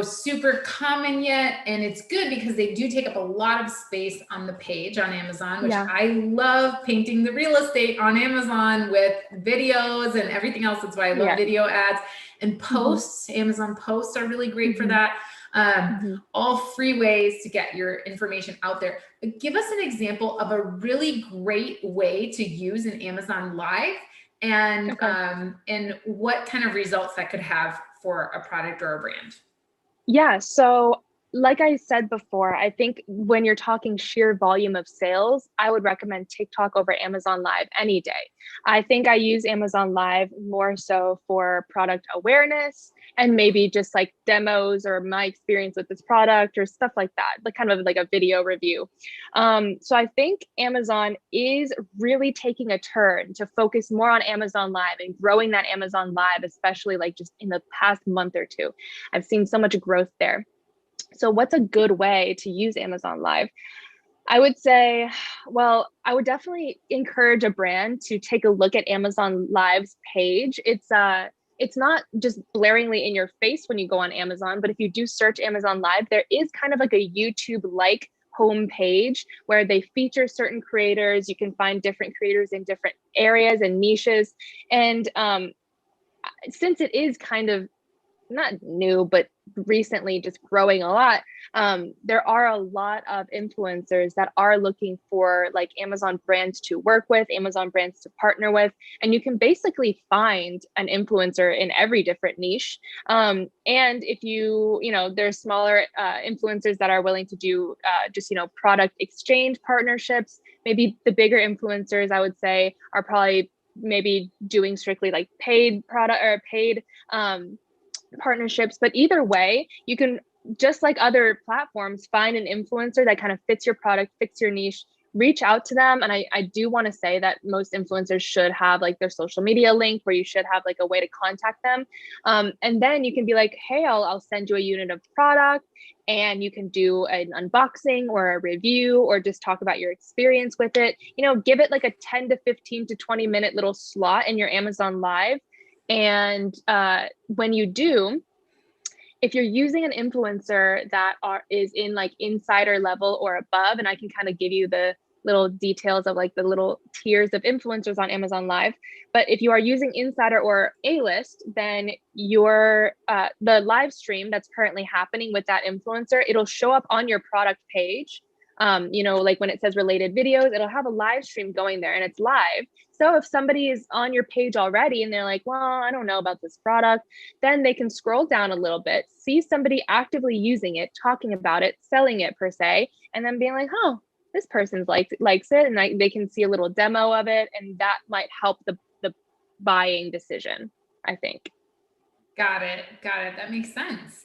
super common yet. And it's good because they do take up a lot of space on the page on Amazon, which I love painting the real estate on Amazon with videos and everything else. That's why I love video ads and posts. Amazon posts are really great for that. All free ways to get your information out there. But give us an example of a really great way to use an Amazon Live and what kind of results that could have for a product or a brand. Yeah. So like I said before, I think when you're talking sheer volume of sales, I would recommend TikTok over Amazon Live any day. I think I use Amazon Live more so for product awareness and maybe just like demos or my experience with this product or stuff like that, like kind of like a video review. So I think Amazon is really taking a turn to focus more on Amazon Live and growing that Amazon Live, especially like just in the past month or two. I've seen so much growth there. So what's a good way to use Amazon Live? I would say, well, I would definitely encourage a brand to take a look at Amazon Live's page. It's not just blaringly in your face when you go on Amazon, but if you do search Amazon Live, there is kind of like a YouTube-like homepage where they feature certain creators. You can find different creators in different areas and niches. And since it is kind of not new, but recently just growing a lot. There are a lot of influencers that are looking for like Amazon brands to work with, Amazon brands to partner with, and you can basically find an influencer in every different niche. And if there's smaller influencers that are willing to do just, product exchange partnerships. Maybe the bigger influencers, I would say, are probably maybe doing strictly like paid product or paid partnerships. But either way, you can, just like other platforms, find an influencer that kind of fits your product, fits your niche, reach out to them. And I do want to say that most influencers should have like their social media link, where you should have like a way to contact them. And then you can be like, hey, I'll send you a unit of product, and you can do an unboxing or a review, or just talk about your experience with it. Give it like a 10 to 15 to 20 minute little slot in your Amazon Live. And when you do, if you're using an influencer that is in like insider level or above, and I can kind of give you the little details of like the little tiers of influencers on Amazon Live. But if you are using insider or A-list, then your the live stream that's currently happening with that influencer, it'll show up on your product page. Like when it says related videos, it'll have a live stream going there, and it's live. So if somebody is on your page already and they're like, well, I don't know about this product, then they can scroll down a little bit, see somebody actively using it, talking about it, selling it per se, and then being like, oh, this person's likes it, and they can see a little demo of it, and that might help the buying decision, I think. Got it. That makes sense.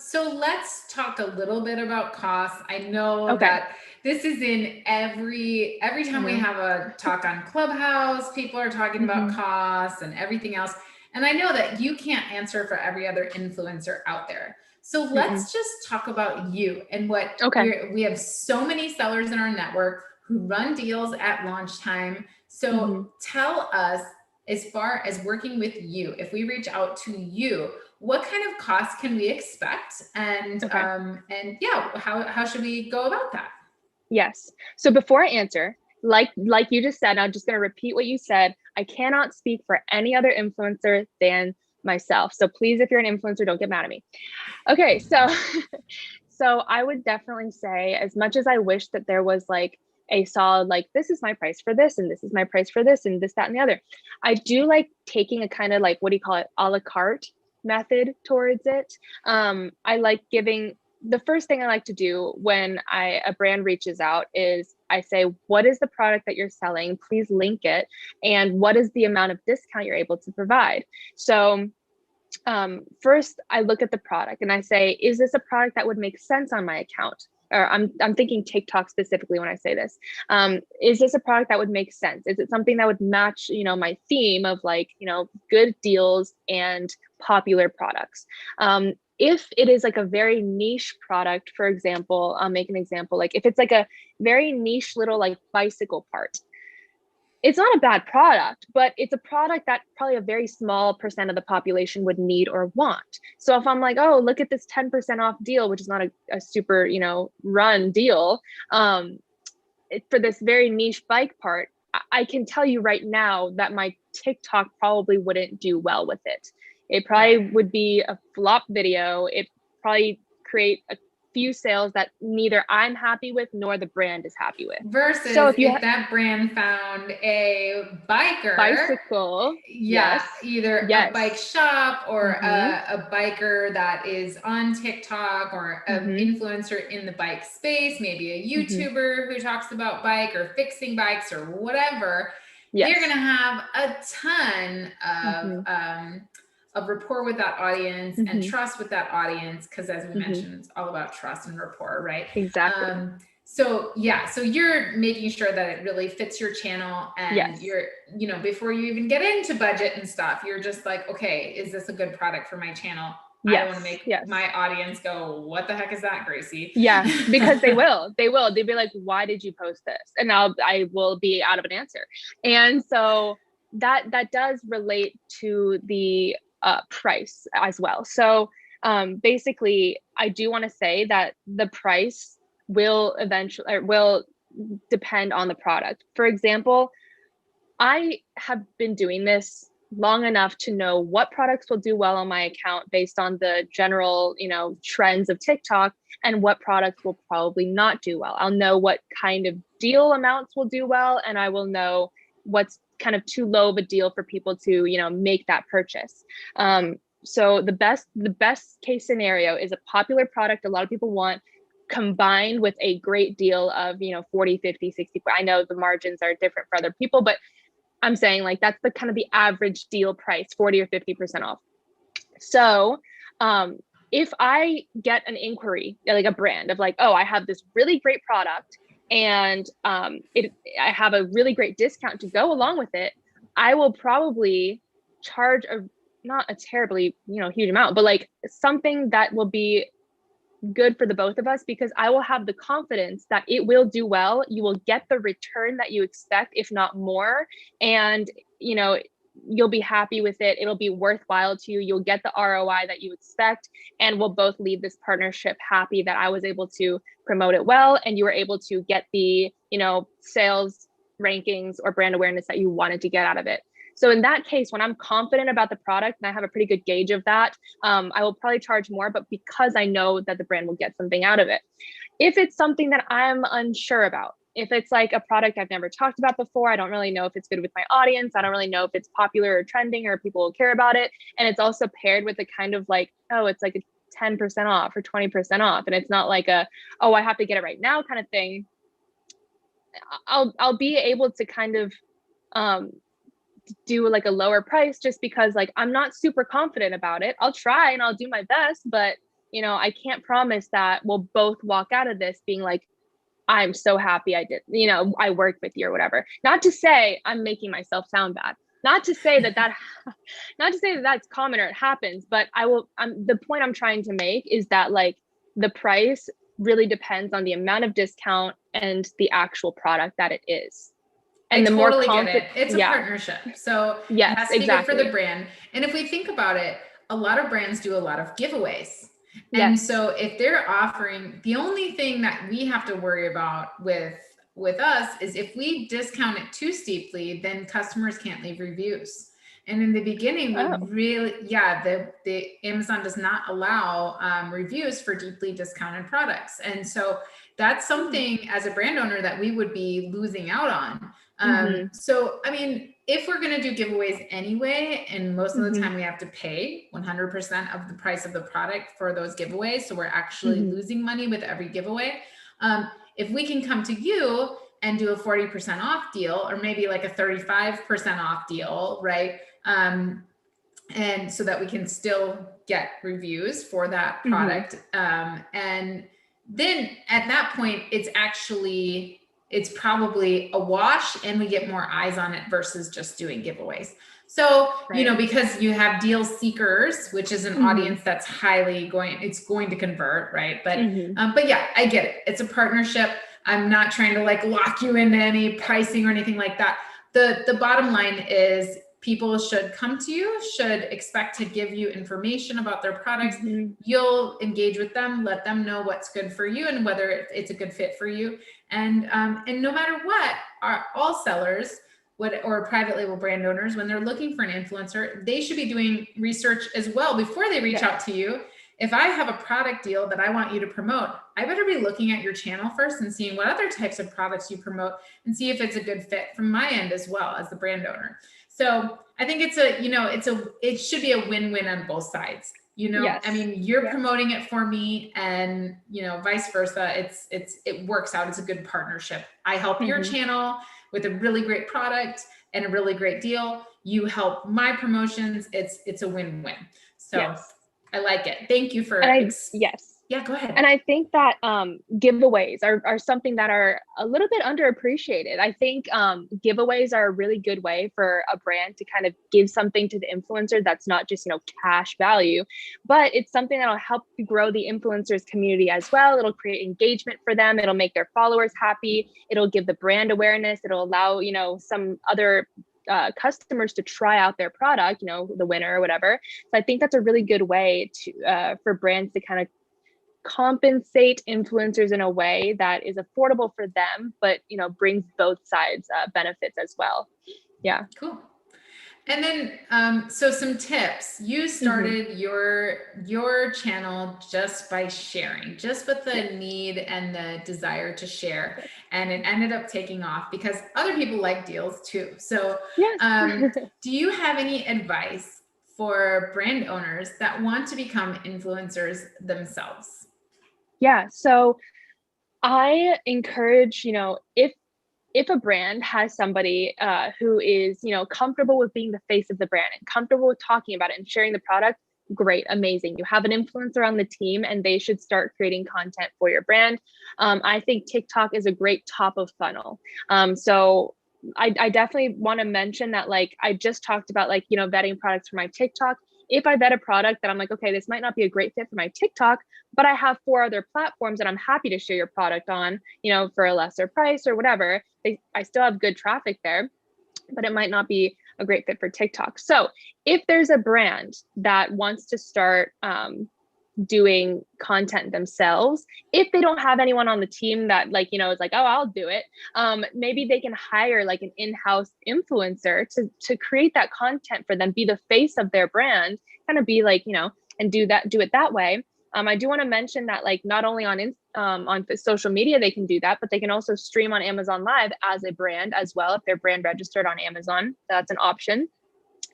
So let's talk a little bit about costs. I know that this is in every time we have a talk on Clubhouse, people are talking about costs and everything else. And I know that you can't answer for every other influencer out there. So let's just talk about you and what we have so many sellers in our network who run deals at launch time. So tell us, as far as working with you, if we reach out to you, what kind of costs can we expect? And how should we go about that? Yes. So before I answer, like you just said, I'm just going to repeat what you said. I cannot speak for any other influencer than myself. So please, if you're an influencer, don't get mad at me. Okay. So I would definitely say, as much as I wish that there was like a solid, like, this is my price for this, and this is my price for this, and this, that, and the other, I do like taking a kind of like, what do you call it, a la carte method towards it. I like giving, the first thing I like to do when a brand reaches out is I say, what is the product that you're selling? Please link it. And what is the amount of discount you're able to provide? So first I look at the product and I say, is this a product that would make sense on my account? Or I'm thinking TikTok specifically when I say this. Is this a product that would make sense? Is it something that would match, my theme of like, good deals and popular products? If it is like a very niche product, for example, I'll make an example. Like if it's like a very niche little like bicycle part, it's not a bad product, but it's a product that probably a very small percent of the population would need or want. So if I'm like, oh, look at this 10% off deal, which is not a super, run deal, for this very niche bike part, I can tell you right now that my TikTok probably wouldn't do well with it. It probably would be a flop video. It probably create a few sales that neither I'm happy with nor the brand is happy with. Versus so if that brand found a bicycle, either a bike shop or a biker that is on TikTok, or an influencer in the bike space, maybe a YouTuber who talks about bike or fixing bikes or whatever, they're going to have a ton of rapport with that audience and trust with that audience. Cause as we mentioned, it's all about trust and rapport, right? Exactly. So you're making sure that it really fits your channel, and you're, before you even get into budget and stuff, you're just like, okay, is this a good product for my channel? I don't want to make yes. my audience go, what the heck is that, Gracie? Yeah, because they'll be like, why did you post this? And I will be out of an answer. And so that does relate to the price as well. So basically, I do want to say that the price will depend on the product. For example, I have been doing this long enough to know what products will do well on my account based on the general, trends of TikTok, and what products will probably not do well. I'll know what kind of deal amounts will do well, and I will know what's kind of too low of a deal for people to, make that purchase. So the best case scenario is a popular product a lot of people want, combined with a great deal of 40, 50, 60. I know the margins are different for other people, but I'm saying like that's the kind of the average deal price, 40 or 50% off. So if I get an inquiry, like a brand of like, oh, I have this really great product and I have a really great discount to go along with it, I will probably charge not a terribly huge amount, but like something that will be good for the both of us, because I will have the confidence that it will do well. You will get the return that you expect, if not more. And, you'll be happy with it. It'll be worthwhile to you. You'll get the ROI that you expect, and we'll both leave this partnership happy that I was able to promote it well, and you were able to get the, sales rankings or brand awareness that you wanted to get out of it. So in that case, when I'm confident about the product and I have a pretty good gauge of that, I will probably charge more, but because I know that the brand will get something out of it. If it's something that I'm unsure about, if it's like a product I've never talked about before, I don't really know if it's good with my audience, I don't really know if it's popular or trending or people will care about it, and it's also paired with a kind of like, oh, it's like a 10% off or 20% off, and it's not like oh, I have to get it right now kind of thing, I'll be able to kind of do like a lower price, just because like I'm not super confident about it. I'll try and I'll do my best, but I can't promise that we'll both walk out of this being like, I'm so happy I did, I worked with you or whatever. Not to say I'm making myself sound bad. Not to say that that's common or it happens, but the point I'm trying to make is that like the price really depends on the amount of discount and the actual product that it is. And I totally get it. It's a partnership. So yes, it has to be good for the brand. And if we think about it, a lot of brands do a lot of giveaways. And so if they're offering, the only thing that we have to worry about with us is if we discount it too steeply, then customers can't leave reviews. And in the beginning, the Amazon does not allow reviews for deeply discounted products. And so that's something as a brand owner that we would be losing out on. So, I mean, if we're going to do giveaways anyway, and most of the time we have to pay 100% of the price of the product for those giveaways, so we're actually losing money with every giveaway. If we can come to you and do a 40% off deal, or maybe like a 35% off deal, right? And so that we can still get reviews for that product. And then at that point, it's probably a wash, and we get more eyes on it versus just doing giveaways. So, because you have deal seekers, which is an audience that's it's going to convert, right? But yeah, I get it. It's a partnership. I'm not trying to like lock you into any pricing or anything like that. The bottom line is people should come to you, should expect to give you information about their products. You'll engage with them, let them know what's good for you and whether it's a good fit for you. And no matter what, all sellers or private label brand owners, when they're looking for an influencer, they should be doing research as well before they reach out to you. If I have a product deal that I want you to promote, I better be looking at your channel first and seeing what other types of products you promote and see if it's a good fit from my end as well as the brand owner. So I think it should be a win-win on both sides. I mean, you're promoting it for me, and vice versa. It works out. It's a good partnership. I help your channel with a really great product and a really great deal. You help my promotions. It's a win-win. So I like it. Thank you for Yeah, go ahead. And I think that giveaways are something that are a little bit underappreciated. I think giveaways are a really good way for a brand to kind of give something to the influencer that's not just, cash value, but it's something that'll help grow the influencers community as well. It'll create engagement for them. It'll make their followers happy. It'll give the brand awareness. It'll allow, some other customers to try out their product, the winner or whatever. So I think that's a really good way to for brands to kind of compensate influencers in a way that is affordable for them, but brings both sides benefits as well. Yeah. Cool. And then, so some tips. You started your channel just by sharing, just with the need and the desire to share, and it ended up taking off because other people like deals too. So, yes. do you have any advice for brand owners that want to become influencers themselves? Yeah. So I encourage, if a brand has somebody who is, comfortable with being the face of the brand and comfortable with talking about it and sharing the product, great, amazing. You have an influencer on the team and they should start creating content for your brand. I think TikTok is a great top of funnel. So I definitely want to mention that, like, I just talked about, like, vetting products for my TikTok. If I vet a product that I'm like, okay, this might not be a great fit for my TikTok, but I have 4 other platforms that I'm happy to share your product on, for a lesser price or whatever, I still have good traffic there, but it might not be a great fit for TikTok. So if there's a brand that wants to start doing content themselves, if they don't have anyone on the team that, like, is like, oh, I'll do it, maybe they can hire like an in-house influencer to create that content for them, be the face of their brand, kind of be like, and do it that way. I do want to mention that, like, not only on social media they can do that, but they can also stream on Amazon Live as a brand as well if they're brand registered on Amazon. That's an option.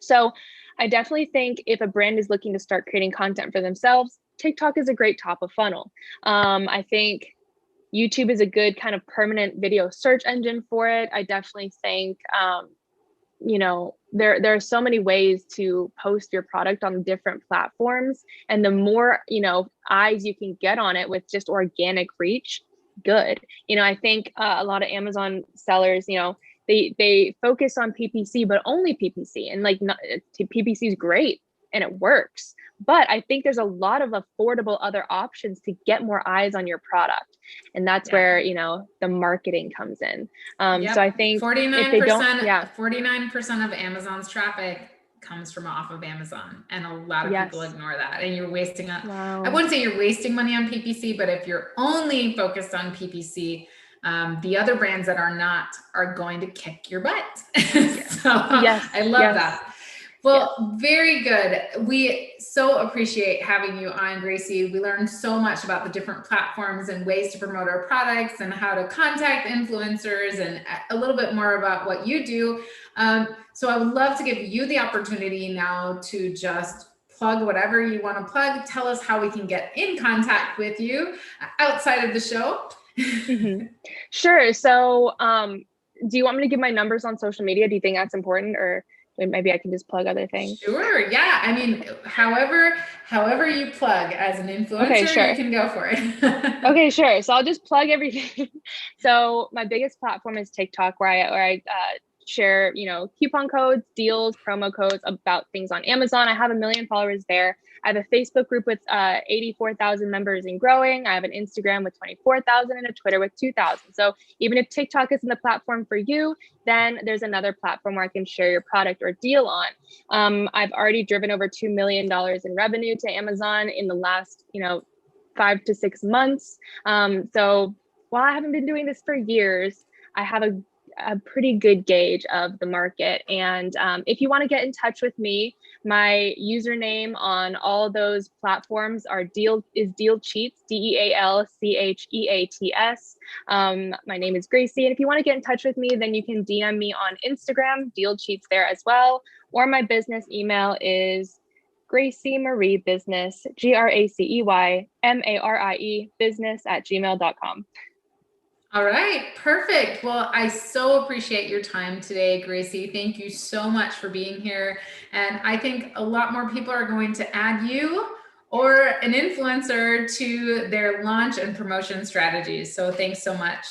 So I definitely think if a brand is looking to start creating content for themselves, TikTok is a great top of funnel. I think YouTube is a good kind of permanent video search engine for it. I definitely think, there are so many ways to post your product on different platforms. And the more, eyes you can get on it with just organic reach, good. I think a lot of Amazon sellers, they focus on PPC, but only PPC, and like, PPC is great and it works. But I think there's a lot of affordable other options to get more eyes on your product. And that's where, the marketing comes in. So I think 49% of Amazon's traffic comes from off of Amazon. And a lot of people ignore that. And you're wasting I wouldn't say you're wasting money on PPC, but if you're only focused on PPC, the other brands that are not are going to kick your butt. So I love that. Well, very good. We so appreciate having you on, Gracie. We learned so much about the different platforms and ways to promote our products and how to contact influencers and a little bit more about what you do. So I would love to give you the opportunity now to just plug whatever you want to plug. Tell us how we can get in contact with you outside of the show. Sure. So do you want me to give my numbers on social media? Do you think that's important, or maybe I can just plug other things? Sure. Yeah. I mean, however you plug as an influencer, you can go for it. Okay, sure. So I'll just plug everything. So my biggest platform is TikTok, where I share, coupon codes, deals, promo codes about things on Amazon. I have 1 million followers there. I have a Facebook group with 84,000 members and growing. I have an Instagram with 24,000 and a Twitter with 2,000. So even if TikTok isn't the platform for you, then there's another platform where I can share your product or deal on. I've already driven over $2 million in revenue to Amazon in the last, 5 to 6 months. So while I haven't been doing this for years, I have a pretty good gauge of the market. And if you want to get in touch with me, my username on all those platforms is Deal Cheats, DEALCHEATS. My name is Gracie. And if you want to get in touch with me, then you can DM me on Instagram, Deal Cheats there as well. Or my business email is Gracie Marie Business, GRACEYMARIE business@gmail.com. All right, perfect. Well, I so appreciate your time today, Gracie. Thank you so much for being here. And I think a lot more people are going to add you or an influencer to their launch and promotion strategies. So thanks so much.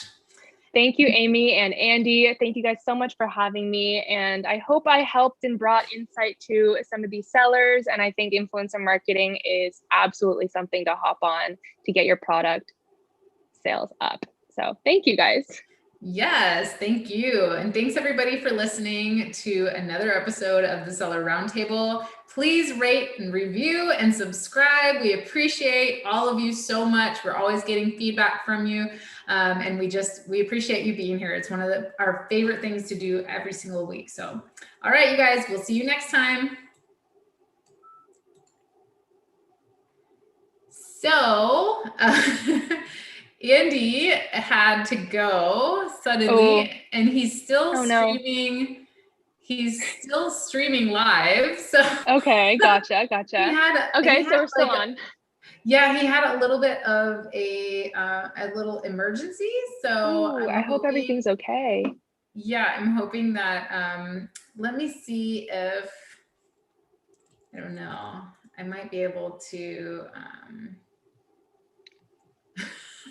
Thank you, Amy and Andy. Thank you guys so much for having me. And I hope I helped and brought insight to some of these sellers. And I think influencer marketing is absolutely something to hop on to get your product sales up. So thank you guys. Yes, thank you. And thanks everybody for listening to another episode of the Seller Roundtable. Please rate and review and subscribe. We appreciate all of you so much. We're always getting feedback from you. And we appreciate you being here. It's one of our favorite things to do every single week. So, all right, you guys, we'll see you next time. So, Andy had to go suddenly, and he's still streaming. He's still streaming live. So okay, gotcha. So we're still on. Yeah, he had a little bit of a little emergency. So I hope everything's okay. Yeah, I'm hoping that. Let me see if I don't know. I might be able to.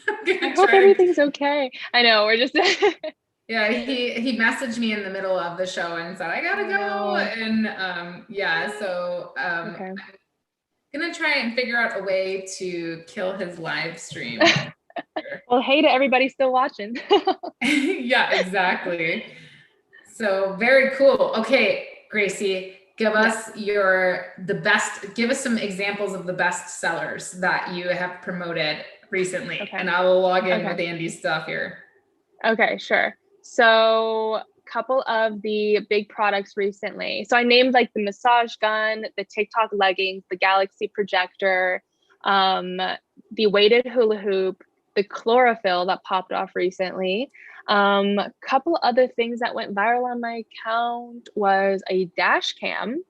I hope everything's okay. I know we're just. Yeah, he messaged me in the middle of the show and said I gotta go, and so okay. I'm gonna try and figure out a way to kill his live stream. Well, hey to everybody still watching. Yeah, exactly. So very cool. Okay, Gracie, give us give us some examples of the best sellers that you have promoted recently, and I will log in with Andy's stuff here. Okay, sure. So a couple of the big products recently. So I named like the massage gun, the TikTok leggings, the Galaxy projector, the weighted hula hoop, the chlorophyll that popped off recently. A couple other things that went viral on my account was a dash cam,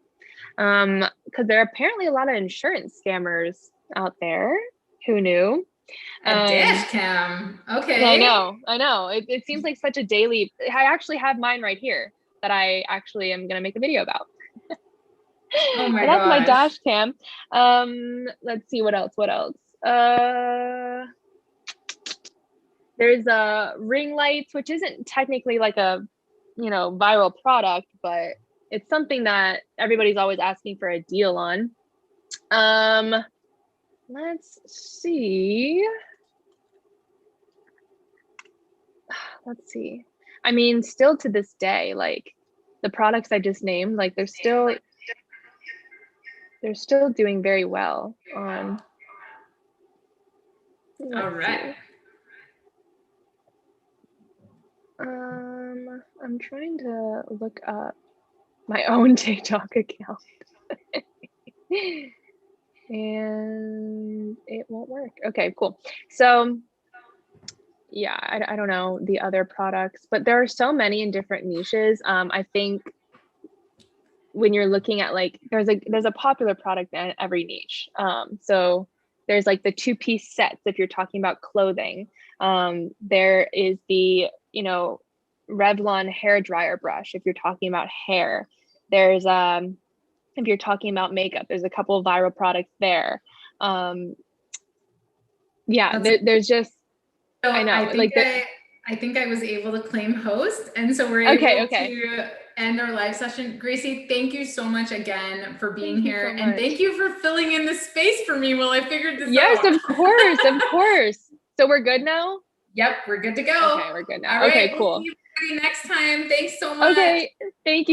because there are apparently a lot of insurance scammers out there. Who knew? A dash cam. Okay. I know. It seems like such a daily. I actually have mine right here that I actually am going to make a video about. Oh my god. That's my dash cam. Let's see what else. There's ring lights, which isn't technically like a, viral product, but it's something that everybody's always asking for a deal on. Let's see. I mean, still to this day, like the products I just named, like they're still doing very well on. All right. I'm trying to look up my own TikTok account. And it won't work. Okay, cool. So yeah, I don't know the other products, but there are so many in different niches. I think when you're looking at like, there's a popular product in every niche. So there's like the 2-piece sets if you're talking about clothing. There is the, Revlon hair dryer brush if you're talking about hair. There's if you're talking about makeup, there's a couple of viral products there. There's just, so I know. I think I was able to claim host, and so we're able to end our live session. Gracie, thank you so much again for being here, and thank you for filling in the space for me while I figured this out. Yes, of course. So we're good now? Yep, we're good to go. Okay, we're good now. All okay, right, cool. We'll see you next time. Thanks so much. Okay, thank you.